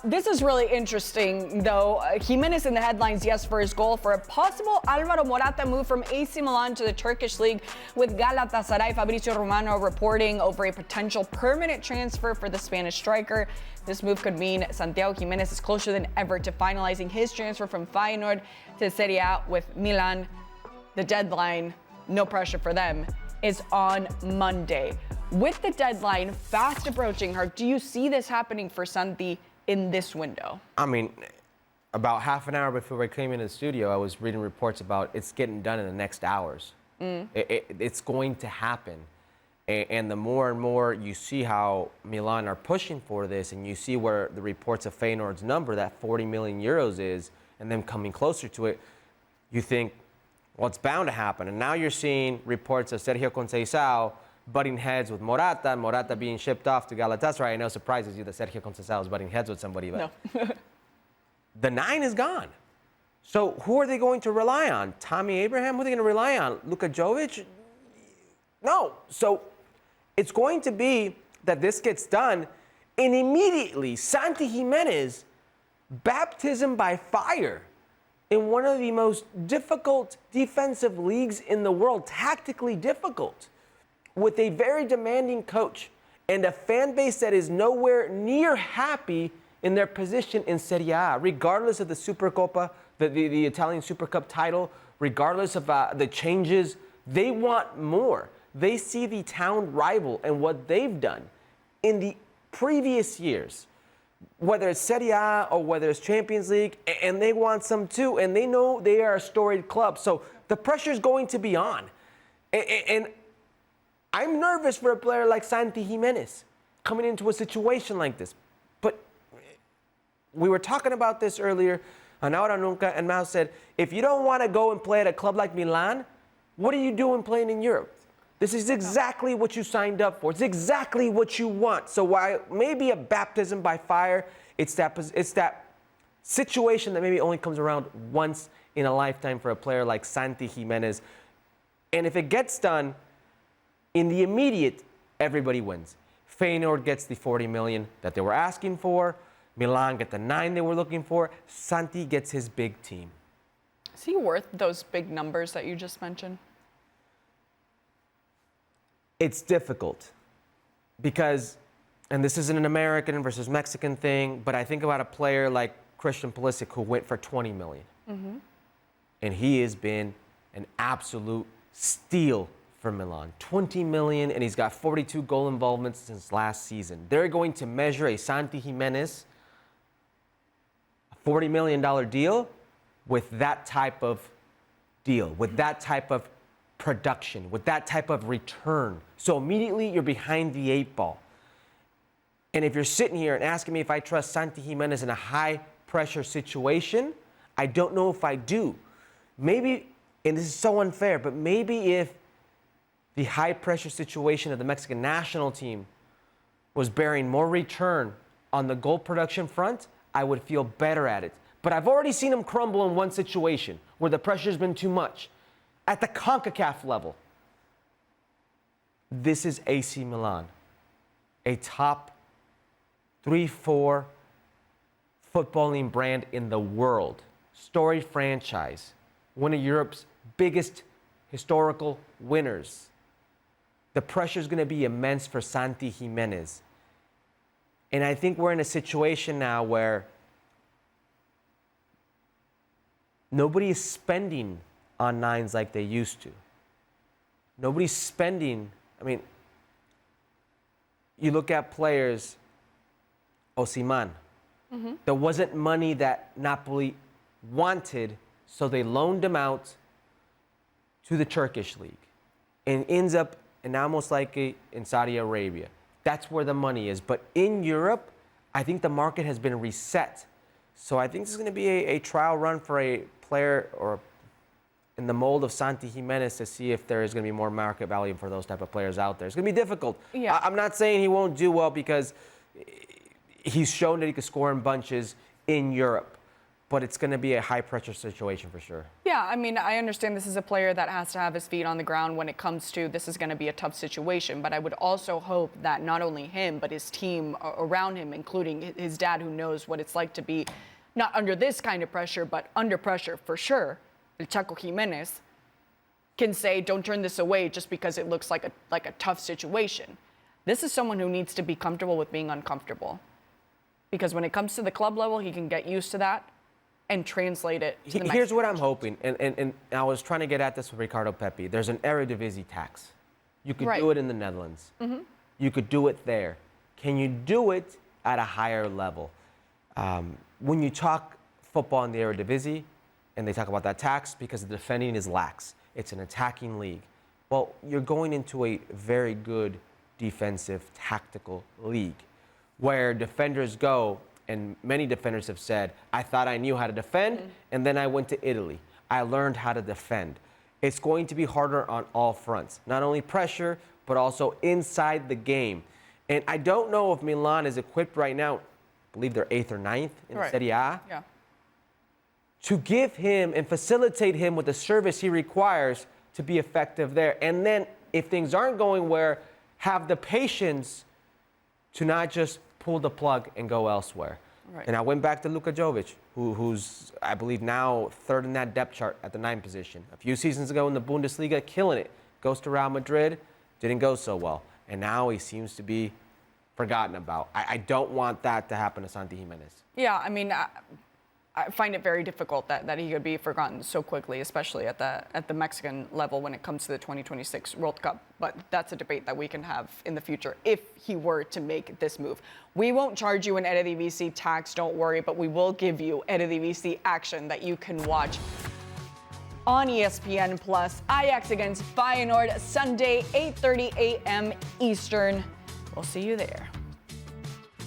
This is really interesting, though. Gimenez in the headlines, yes, for his goal for a possible Alvaro Morata move from AC Milan to the Turkish league, with Galatasaray. Fabrizio Romano reporting over a potential permanent transfer for the Spanish striker. This move could mean Santiago Giménez is closer than ever to finalizing his transfer from Feyenoord to Serie A with Milan. The deadline, no pressure for them, is on Monday. With the deadline fast approaching her, do you see this happening for Santi in this window? I mean, about half an hour before I came into the studio, I was reading reports about it's getting done in the next hours. It's going to happen. And the more and more you see how Milan are pushing for this, and you see where the reports of Feyenoord's number, that 40 million euros is, and them coming closer to it, you think, well, it's bound to happen. And now you're seeing reports of Sergio Conceição butting heads with Morata, and Morata being shipped off to Galatasaray. I know it surprises you that Sergio Conceição is butting heads with somebody, but no. The 9 is gone. So who are they going to rely on? Tammy Abraham? Who are they going to rely on? Luka Jovic? No. So it's going to be that this gets done, and immediately Santi Giménez, baptism by fire in one of the most difficult defensive leagues in the world, tactically difficult, with a very demanding coach and a fan base that is nowhere near happy in their position in Serie A, regardless of the Supercoppa, the Italian Super Cup title, regardless of the changes. They want more. They see the town rival and what they've done in the previous years, whether it's Serie A or whether it's Champions League, and they want some too, and they know they are a storied club. So the pressure is going to be on. And I'm nervous for a player like Santi Giménez coming into a situation like this. But we were talking about this earlier on Ahora Nunca, and Mao said, if you don't want to go and play at a club like Milan, what are you doing playing in Europe? This is exactly what you signed up for. It's exactly what you want. So while maybe a baptism by fire, it's that situation that maybe only comes around once in a lifetime for a player like Santi Giménez. And if it gets done, in the immediate, everybody wins. Feyenoord gets the 40 million that they were asking for. Milan get the 9 they were looking for. Santi gets his big team. Is he worth those big numbers that you just mentioned? It's difficult because, and this isn't an American versus Mexican thing, but I think about a player like Christian Pulisic who went for 20 million. And he has been an absolute steal for Milan. 20 million, and he's got 42 goal involvements since last season. They're going to measure a Santi Giménez, a $40 million deal, with that type of deal, with that type of production, with that type of return. So immediately you're behind the 8 ball. And if you're sitting here and asking me if I trust Santi Giménez in a high-pressure situation, I don't know if I do. Maybe, and this is so unfair, but maybe if the high-pressure situation of the Mexican national team was bearing more return on the goal production front, I would feel better at it. But I've already seen him crumble in one situation where the pressure's been too much. At the CONCACAF level, this is AC Milan, a top 3-4 footballing brand in the world, storied franchise, one of Europe's biggest historical winners. The pressure is going to be immense for Santi Giménez. And I think we're in a situation now where nobody is spending on 9s like they used to. Nobody's spending. I mean, you look at players, Osimhen. There wasn't money that Napoli wanted, so they loaned him out to the Turkish league and ends up in almost like in Saudi Arabia. That's where the money is. But in Europe, I think the market has been reset. So I think this is going to be a trial run for a player or in the mold of Santi Giménez to see if there is going to be more market value for those type of players out there. It's going to be difficult. Yeah. I'm not saying he won't do well because he's shown that he can score in bunches in Europe. but it's going to be a high-pressure situation for sure. Yeah, I mean, I understand this is a player that has to have his feet on the ground when it comes to this is going to be a tough situation, but I would also hope that not only him, but his team around him, including his dad, who knows what it's like to be not under this kind of pressure, but under pressure for sure, El Chaco Giménez, can say, don't turn this away just because it looks like a tough situation. This is someone who needs to be comfortable with being uncomfortable. Because when it comes to the club level, he can get used to that and translate it to the Mexican. Here's what I'm hoping, and I was trying to get at this with Ricardo Pepi. There's an Eredivisie tax. You could do it in the Netherlands. You could do it there. Can you do it at a higher level? When you talk football in the Eredivisie, and they talk about that tax because the defending is lax. It's an attacking league. Well, you're going into a very good defensive, tactical league where defenders go, and many defenders have said, I thought I knew how to defend, and then I went to Italy. I learned how to defend. It's going to be harder on all fronts, not only pressure, but also inside the game. And I don't know if Milan is equipped right now, I believe they're 8th or 9th in Serie A, to give him and facilitate him with the service he requires to be effective there. And then if things aren't going where, have the patience to not just pull the plug and go elsewhere. And I went back to Luka Jovic, who's, I believe, now 3rd in that depth chart at the 9th position. A few seasons ago in the Bundesliga, killing it. Goes to Real Madrid, didn't go so well. And now he seems to be forgotten about. I don't want that to happen to Santi Giménez. Yeah, I mean, I find it very difficult that he could be forgotten so quickly, especially at the Mexican level when it comes to the 2026 World Cup. But that's a debate that we can have in the future if he were to make this move. We won't charge you an Eredivisie tax, don't worry, but we will give you Eredivisie action that you can watch on ESPN+. Ajax against Feyenoord, Sunday, 8:30 a.m. Eastern. We'll see you there.